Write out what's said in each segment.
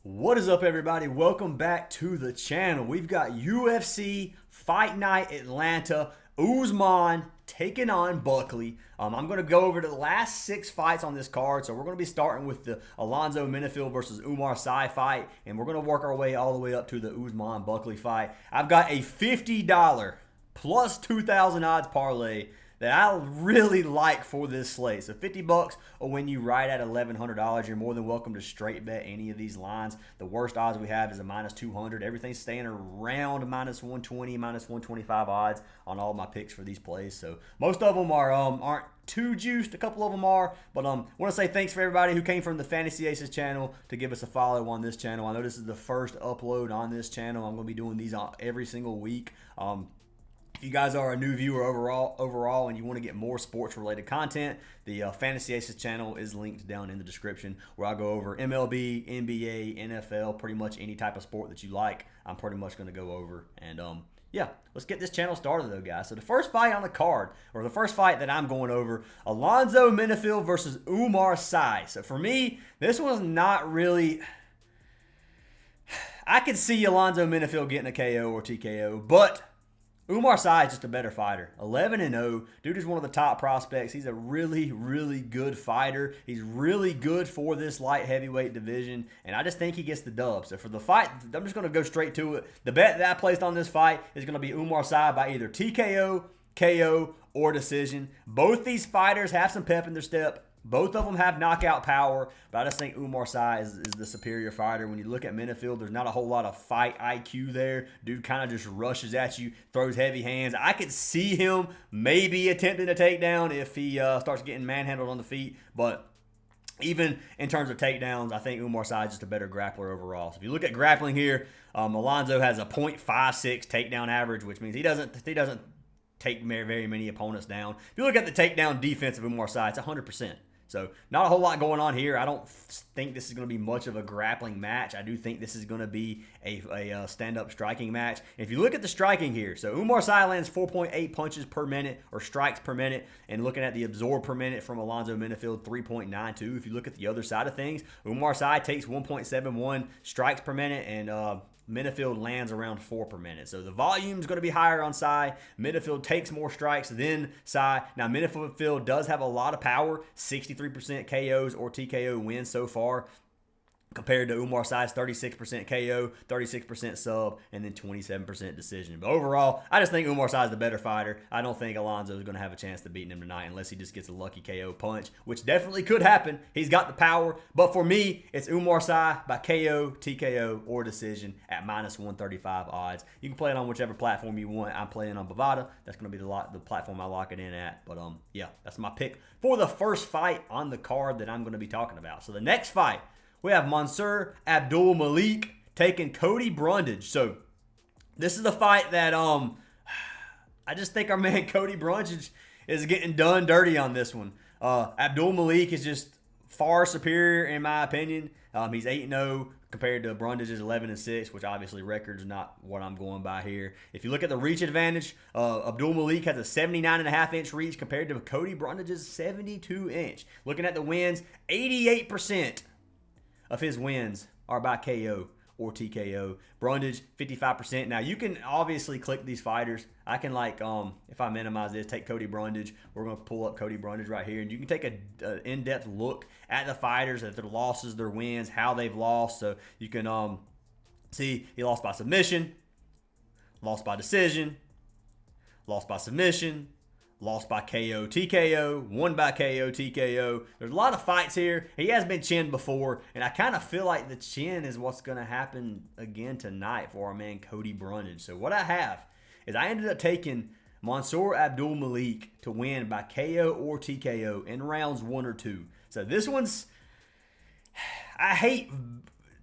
What is up, everybody? Welcome back to the channel. We've got UFC Fight Night Atlanta. Usman taking on Buckley. I'm going to go over the last 6 fights on this card. So we're going to be starting with the Alonzo Minfield versus Umar fight. And we're going to work our way all the way up to the Usman Buckley fight. I've got a $50 plus 2,000 odds parlay that I really like for this slate. So $50 will win you right at $1,100. You're more than welcome to straight bet any of these lines. The worst odds we have is a minus 200. Everything's staying around minus 120, minus 125 odds on all my picks for these plays. So most of them aren't too juiced. A couple of them are. But I want to say thanks for everybody who came from the Fantasy Aces channel to give us a follow on this channel. I know this is the first upload on this channel. I'm going to be doing these every single week. If you guys are a new viewer overall and you want to get more sports-related content, the Fantasy Aces channel is linked down in the description where I go over MLB, NBA, NFL, pretty much any type of sport that you like. I'm pretty much going to go over. And, yeah, let's get this channel started, though, guys. So the first fight on the card, or the first fight that I'm going over, Alonzo Minfield versus Umar. So for me, this one's not really... I could see Alonzo Minfield getting a KO or TKO, but... Umar is just a better fighter. 11-0. Dude is one of the top prospects. He's a really, really good fighter. He's really good for this light heavyweight division, and I just think he gets the dub. So for the fight, I'm just going to go straight to it. The bet that I placed on this fight is going to be Umar by either TKO, KO, or decision. Both these fighters have some pep in their step. Both of them have knockout power, but I just think Umar is the superior fighter. When you look at Minfield, there's not a whole lot of fight IQ there. Dude kind of just rushes at you, throws heavy hands. I could see him maybe attempting a takedown if he starts getting manhandled on the feet, but even in terms of takedowns, I think Umar is just a better grappler overall. So if you look at grappling here, Alonzo has a .56 takedown average, which means he doesn't take very many opponents down. If you look at the takedown defense of Umar, it's 100%. So not a whole lot going on here. I don't think this is going to be much of a grappling match. I do think this is going to be a stand-up striking match. If you look at the striking here, so Umar lands 4.8 punches per minute or strikes per minute, and looking at the absorb per minute from Alonzo Minfield, 3.92. If you look at the other side of things, Umar takes 1.71 strikes per minute, and Minfield lands around 4 per minute. So the volume is going to be higher on Sai. Minfield takes more strikes than Sai. Now, Minfield does have a lot of power. 63% KOs or TKO wins so far, compared to Umar 36% KO, 36% sub, and then 27% decision. But overall, I just think Umar is the better fighter. I don't think Alonzo is going to have a chance to beat him tonight unless he just gets a lucky KO punch, which definitely could happen. He's got the power. But for me, it's Umar by KO, TKO, or decision at minus 135 odds. You can play it on whichever platform you want. I'm playing on Bovada. That's going to be the platform I lock it in at. But yeah, that's my pick for the first fight on the card that I'm going to be talking about. So the next fight, we have Abdul Malik taking Cody Brundage. So this is the fight that I just think our man Cody Brundage is getting done dirty on this one. Abdul Malik is just far superior in my opinion. He's 8-0 compared to Brundage's 11-6, which obviously record's not what I'm going by here. If you look at the reach advantage, Abdul Malik has a 79.5-inch reach compared to Cody Brundage's 72-inch. Looking at the wins, 88% of his wins are by KO or TKO. Brundage, 55%. Now, you can obviously click these fighters. I can, if I minimize this, take Cody Brundage. We're going to pull up Cody Brundage right here. And you can take an in-depth look at the fighters, at their losses, their wins, how they've lost. So you can see he lost by submission, lost by decision, lost by submission, lost by KO, TKO, won by KO, TKO. There's a lot of fights here. He has been chinned before, and I kind of feel like the chin is what's going to happen again tonight for our man Cody Brundage. So what I have is I ended up taking Abdul Malik to win by KO or TKO in rounds 1 or 2. So this one's... I hate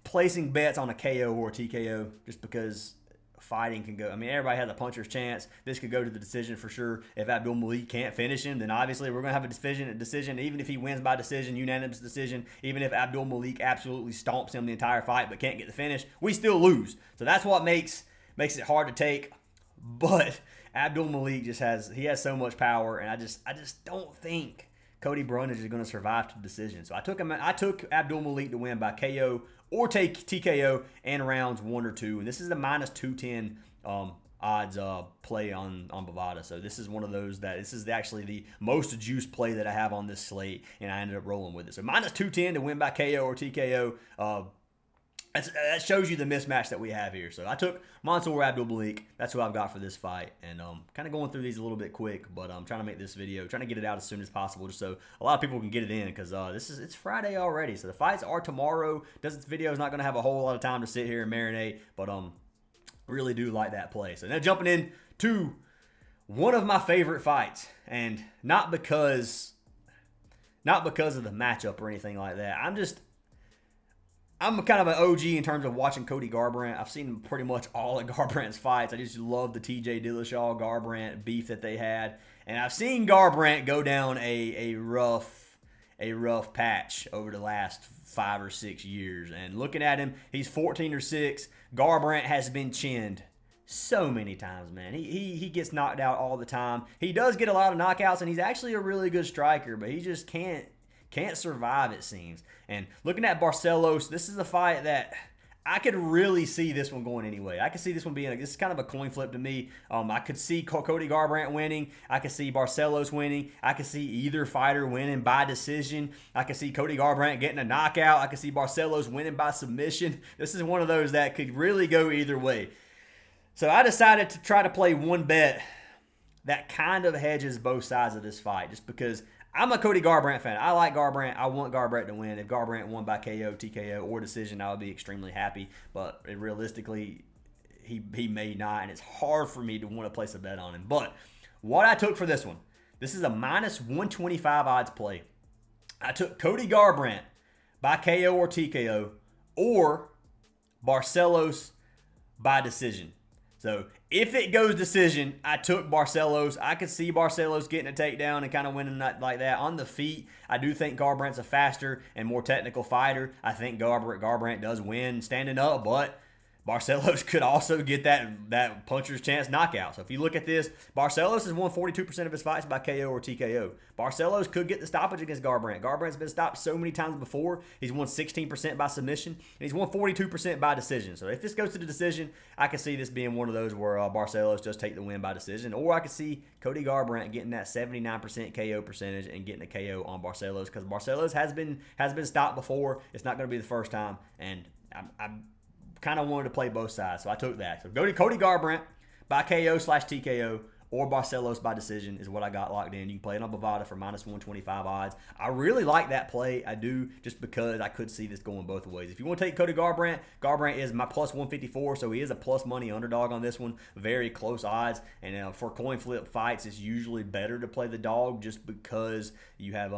placing bets on a KO or TKO just because... fighting can go. I mean, everybody has a puncher's chance. This could go to the decision for sure. If Abdul Malik can't finish him, then obviously we're going to have a decision. Even if he wins by decision, unanimous decision, even if Abdul Malik absolutely stomps him the entire fight but can't get the finish, we still lose. So that's what makes it hard to take. But Abdul Malik he has so much power, and I just don't think Cody Brundage is going to survive to the decision. So I took Abdul Malik to win by KO or take TKO in rounds 1 or 2. And this is a minus 210 odds play on Bovada. So this is one of those that this is actually the most juice play that I have on this slate, and I ended up rolling with it. So minus 210 to win by KO or TKO. That shows you the mismatch that we have here. So I took Mansour Abdul Malik. That's who I've got for this fight. And kind of going through these a little bit quick, but I'm trying to make this video, trying to get it out as soon as possible just so a lot of people can get it in because it's Friday already. So the fights are tomorrow. This video is not going to have a whole lot of time to sit here and marinate, but really do like that play. So now jumping in to one of my favorite fights, and not because of the matchup or anything like that. I'm kind of an OG in terms of watching Cody Garbrandt. I've seen pretty much all of Garbrandt's fights. I just love the TJ Dillashaw Garbrandt beef that they had, and I've seen Garbrandt go down a rough patch over the last 5 or 6 years. And looking at him, he's 14-6. Garbrandt has been chinned so many times, man. He gets knocked out all the time. He does get a lot of knockouts, and he's actually a really good striker, but he just can't survive, it seems. And looking at Barcelos, this is a fight that I could really see this one going anyway. I could see this one being this is kind of a coin flip to me. I could see Cody Garbrandt winning. I could see Barcelos winning. I could see either fighter winning by decision. I could see Cody Garbrandt getting a knockout. I could see Barcelos winning by submission. This is one of those that could really go either way. So I decided to try to play one bet that kind of hedges both sides of this fight, just because I'm a Cody Garbrandt fan. I like Garbrandt. I want Garbrandt to win. If Garbrandt won by KO, TKO, or decision, I would be extremely happy. But realistically, he may not, and it's hard for me to want to place a bet on him. But what I took for this one, this is a minus 125 odds play. I took Cody Garbrandt by KO or TKO, or Barcelos by decision. So if it goes decision, I took Barcelos. I could see Barcelos getting a takedown and kind of winning that like that. On the feet, I do think Garbrandt's a faster and more technical fighter. I think Garbrandt does win standing up, but Barcelos could also get that puncher's chance knockout. So if you look at this, Barcelos has won 42% of his fights by KO or TKO. Barcelos could get the stoppage against Garbrandt. Garbrandt's been stopped so many times before. He's won 16% by submission, and he's won 42% by decision. So if this goes to the decision, I can see this being one of those where Barcelos just take the win by decision. Or I could see Cody Garbrandt getting that 79% KO percentage and getting a KO on Barcelos, because Barcelos has been stopped before. It's not going to be the first time, and I'm kind of wanted to play both sides, so I took that. So go to Cody Garbrandt by KO/TKO or Barcelos by decision is what I got locked in. You can play it on Bovada for minus 125 odds. I really like that play. I do, just because I could see this going both ways. If you want to take Cody Garbrandt, Garbrandt is my plus 154, so he is a plus money underdog on this one. Very close odds, and for coin flip fights, it's usually better to play the dog, just because you have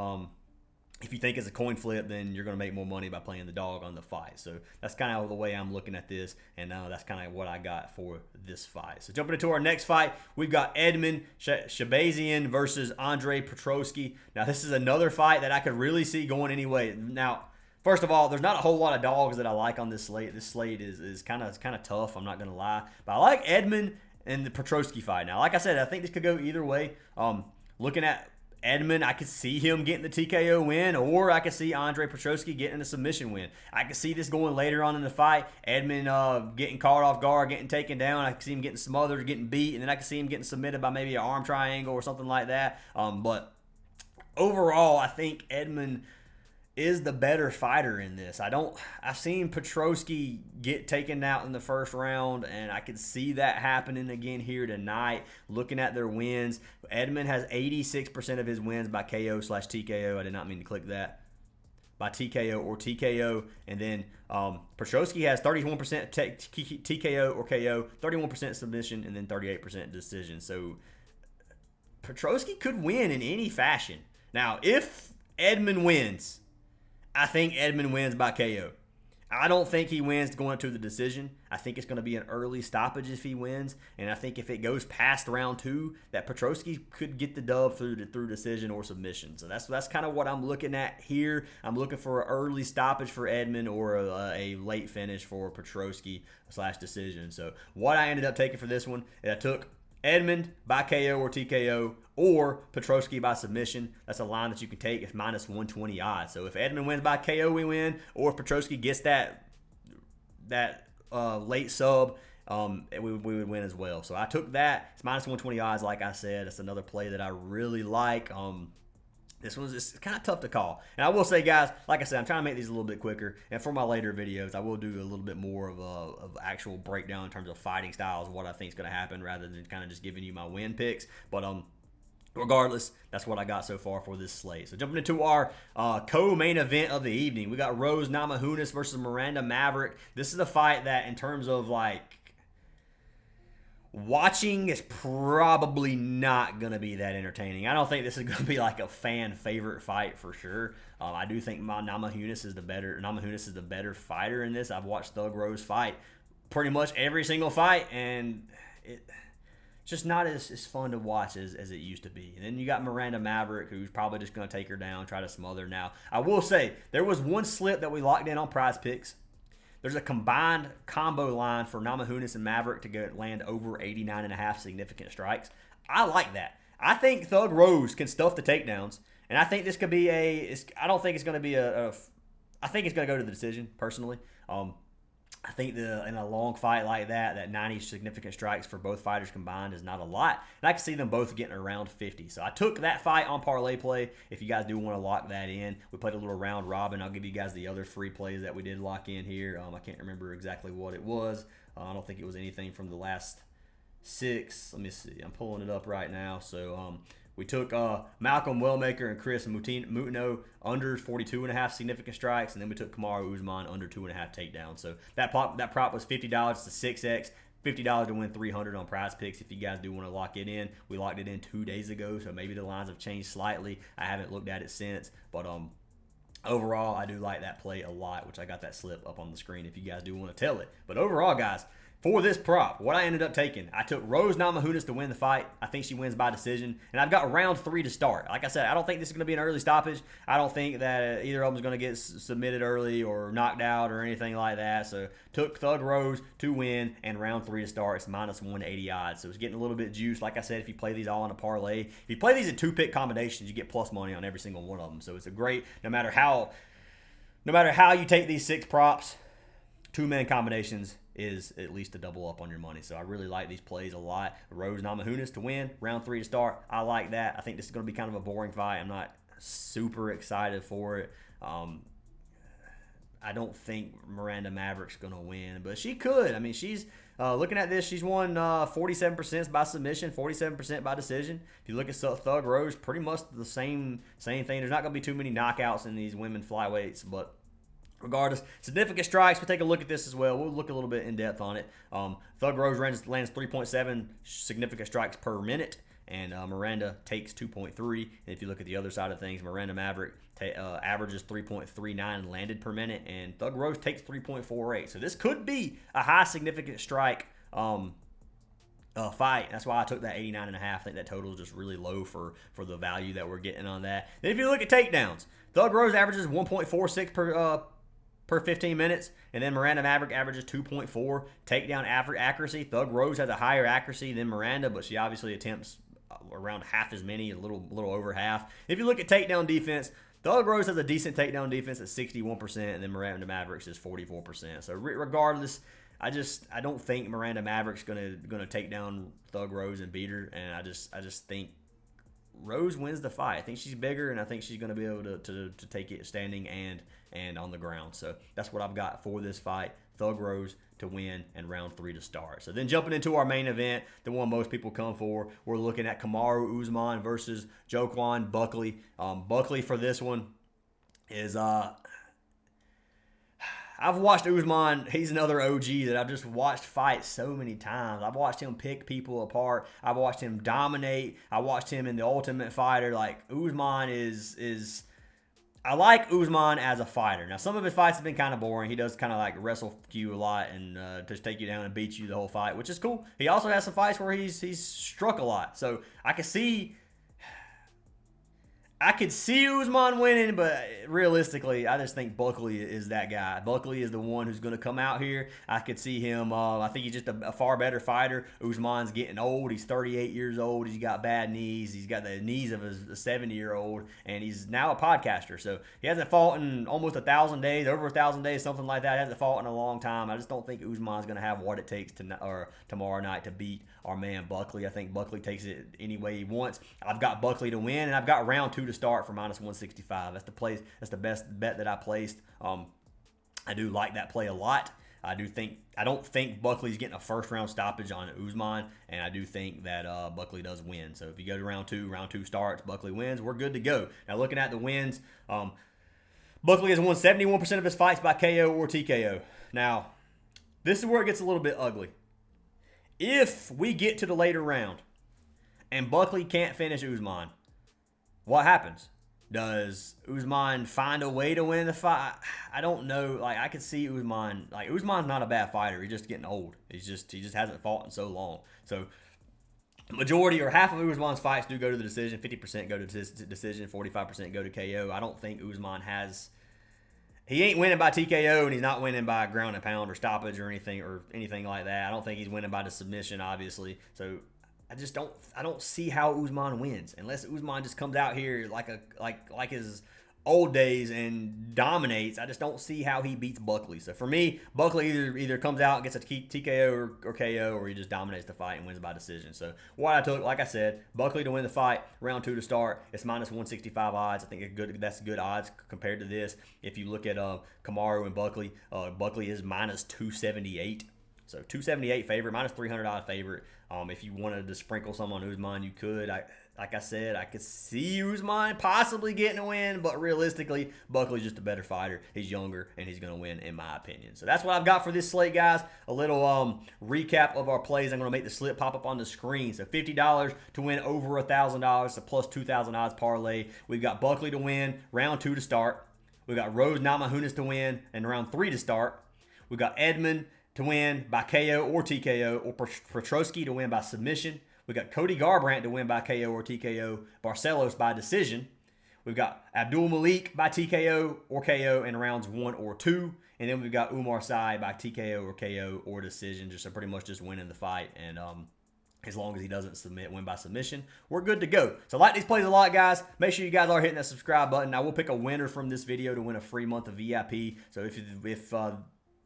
if you think it's a coin flip, then you're going to make more money by playing the dog on the fight. So that's kind of the way I'm looking at this, and that's kind of what I got for this fight. So jumping into our next fight, we've got Edmund Shabbazian versus Andre Petroski. Now this is another fight that I could really see going anyway. Now, first of all, there's not a whole lot of dogs that I like on this slate. This slate is kind of tough, I'm not going to lie. But I like Edmund and the Petroski fight. Now, like I said, I think this could go either way. Looking at Edmund, I could see him getting the TKO win, or I could see Andre Petroski getting a submission win. I could see this going later on in the fight. Edmund getting caught off guard, getting taken down. I could see him getting smothered, getting beat, and then I could see him getting submitted by maybe an arm triangle or something like that. But overall, I think Edmund is the better fighter in this. I've seen Petroski get taken out in the first round, and I could see that happening again here tonight. Looking at their wins, Edmund has 86% of his wins by KO/TKO. I did not mean to click that. By TKO or TKO, and then Petroski has 31% TKO or KO, 31% submission, and then 38% decision. So Petroski could win in any fashion. Now, if Edmund wins, I think Edmund wins by KO. I don't think he wins going to the decision. I think it's going to be an early stoppage if he wins. And I think if it goes past round 2, that Petroski could get the dub through decision or submission. So that's kind of what I'm looking at here. I'm looking for an early stoppage for Edmund, or a late finish for Petroski/decision. So what I ended up taking for this one is I took Edmund by KO or TKO, or Petroski by submission. That's a line that you can take. It's minus 120 odds. So if Edmund wins by KO, we win. Or if Petroski gets that late sub, we would win as well. So I took that. It's minus 120 odds, like I said. It's another play that I really like. This one's just kind of tough to call. And I will say, guys, like I said, I'm trying to make these a little bit quicker. And for my later videos, I will do a little bit more of actual breakdown in terms of fighting styles, what I think is going to happen, rather than kind of just giving you my win picks. But regardless, that's what I got so far for this slate. So jumping into our co-main event of the evening, we got Rose Namajunas versus Miranda Maverick. This is a fight that, in terms of like watching, is probably not going to be that entertaining. I don't think this is going to be like a fan favorite fight for sure. I do think Namajunas is the better fighter in this. I've watched Thug Rose fight pretty much every single fight, and it's just not as fun to watch as it used to be. And then you got Miranda Maverick, who's probably just going to take her down, try to smother her. Now, I will say, there was one slip that we locked in on Prizepicks. There's a combined combo line for Namajunas and Maverick to land over 89.5 significant strikes. I like that. I think Thug Rose can stuff the takedowns, and I think this could be I don't think it's going to be I think it's going to go to the decision, personally. I think in a long fight like that 90 significant strikes for both fighters combined is not a lot. And I can see them both getting around 50. So I took that fight on Parlay Play. If you guys do want to lock that in, we played a little round robin. I'll give you guys the other free plays that we did lock in here. I can't remember exactly what it was. I don't think it was anything from the last 6. Let me see. I'm pulling it up right now. So we took Malcolm Wellmaker and Chris Mutino under 42.5 significant strikes, and then we took Kamaru Usman under 2.5 takedowns. So that prop was $50 to 6x, $50 to win $300 on Prizepicks. If you guys do want to lock it in, we locked it in 2 days ago, so maybe the lines have changed slightly. I haven't looked at it since, but overall, I do like that play a lot, which I got that slip up on the screen if you guys do want to tell it. But overall, guys, for this prop, what I ended up taking, I took Rose Namajunas to win the fight. I think she wins by decision. And I've got round 3 to start. Like I said, I don't think this is going to be an early stoppage. I don't think that either of them is going to get submitted early or knocked out or anything like that. So took Thug Rose to win, and round 3 to start. It's minus 180 odds. So it's getting a little bit juiced. Like I said, if you play these all in a parlay, if you play these in 2-pick combinations, you get plus money on every single one of them. So it's a great, no matter how you take these 6 props, 2-man combinations is at least a double up on your money. So I really like these plays a lot. Rose Namajunas to win, round 3 to start. I like that. I think this is going to be kind of a boring fight. I'm not super excited for it. I don't think Miranda Maverick's going to win, but she could. I mean, she's looking at this, she's won 47% by submission, 47% by decision. If you look at Thug Rose, pretty much the same thing. There's not going to be too many knockouts in these women flyweights, but regardless, significant strikes, we'll take a look at this as well. We'll look a little bit in depth on it. Thug Rose lands 3.7 significant strikes per minute, and Miranda takes 2.3. And if you look at the other side of things, Miranda Maverick averages 3.39 landed per minute, and Thug Rose takes 3.48. So this could be a high significant strike fight. That's why I took that 89.5. I think that total is just really low for the value that we're getting on that. Then if you look at takedowns, Thug Rose averages 1.46 per 15 minutes, and then Miranda Maverick averages 2.4 takedown accuracy. Thug Rose has a higher accuracy than Miranda, but she obviously attempts around half as many, a little over half. If you look at takedown defense, Thug Rose has a decent takedown defense at 61%, and then Miranda Maverick's is 44%. So regardless, I don't think Miranda Maverick's gonna take down Thug Rose and beat her, and I just think Rose wins the fight. I think she's bigger, and I think she's going to be able to take it standing and on the ground. So that's what I've got for this fight. Thug Rose to win and round 3 to start. So then jumping into our main event, the one most people come for, we're looking at Kamaru Usman versus Joaquin Buckley. Buckley for this one is I've watched Usman. He's another OG that I've just watched fight so many times. I've watched him pick people apart. I've watched him dominate. I watched him in The Ultimate Fighter. Like, Usman is I like Usman as a fighter. Now, some of his fights have been kind of boring. He does kind of like wrestle you a lot and just take you down and beat you the whole fight, which is cool. He also has some fights where he's struck a lot. So I can see I could see Usman winning, but realistically, I just think Buckley is that guy. Buckley is the one who's going to come out here. I could see him. I think he's just a far better fighter. Usman's getting old. He's 38 years old. He's got bad knees. He's got the knees of a 70-year-old, and he's now a podcaster. So he hasn't fought in almost 1,000 days, over 1,000 days, something like that. He hasn't fought in a long time. I just don't think Usman's going to have what it takes tomorrow night to beat our man Buckley. I think Buckley takes it any way he wants. I've got Buckley to win, and I've got round 2 to start for -165. That's the place. That's the best bet that I placed. I do like that play a lot. I don't think Buckley's getting a first round stoppage on Usman, and I do think that Buckley does win. So if you go to round 2 starts, Buckley wins, we're good to go. Now looking at the wins, Buckley has won 71% of his fights by KO or TKO. Now, this is where it gets a little bit ugly. If we get to the later round and Buckley can't finish Usman, what happens? Does Usman find a way to win the fight? I don't know. Like, I could see Usman. Like, Usman's not a bad fighter. He's just getting old. He just hasn't fought in so long. So majority or half of Usman's fights do go to the decision. 50% go to decision. 45% go to KO. I don't think Usman has. He ain't winning by TKO, and he's not winning by ground and pound or stoppage or anything like that. I don't think he's winning by the submission, obviously. So I don't see how Usman wins unless Usman just comes out here like his old days and dominates. I just don't see how he beats Buckley. So for me, Buckley either comes out and gets a TKO or KO, or he just dominates the fight and wins by decision. So what I took, like I said, Buckley to win the fight, round 2 to start. It's -165 odds. I think that's good odds compared to this. If you look at Kamaru and Buckley, Buckley is -278. So 278 favorite, -300 favorite. If you wanted to sprinkle some on Usman, you could. Like I said, I could see Usman possibly getting a win, but realistically, Buckley's just a better fighter. He's younger, and he's going to win, in my opinion. So that's what I've got for this slate, guys. A little recap of our plays. I'm going to make the slip pop up on the screen. So $50 to win over $1,000, so plus 2,000 odds parlay. We've got Buckley to win, round 2 to start. We've got Rose Namajunas to win, and round 3 to start. We've got Edmund to win by KO or TKO, or Petroski to win by submission. We got Cody Garbrandt to win by KO or TKO, Barcelos by decision. We've got Abdul Malik by TKO or KO in rounds 1 or 2. And then we've got Umar by TKO or KO or decision, just pretty much just winning the fight. And as long as he doesn't win by submission, we're good to go. So like these plays a lot, guys. Make sure you guys are hitting that subscribe button. I will pick a winner from this video to win a free month of VIP. So if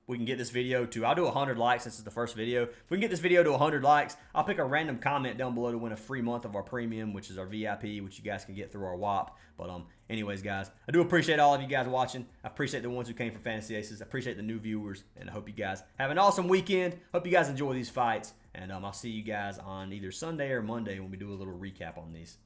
we can get this video to, I'll do 100 likes since it's the first video. If we can get this video to 100 likes, I'll pick a random comment down below to win a free month of our premium, which is our VIP, which you guys can get through our WAP. But anyways, guys, I do appreciate all of you guys watching. I appreciate the ones who came for Fantasy Aces. I appreciate the new viewers, and I hope you guys have an awesome weekend. Hope you guys enjoy these fights, and I'll see you guys on either Sunday or Monday when we do a little recap on these.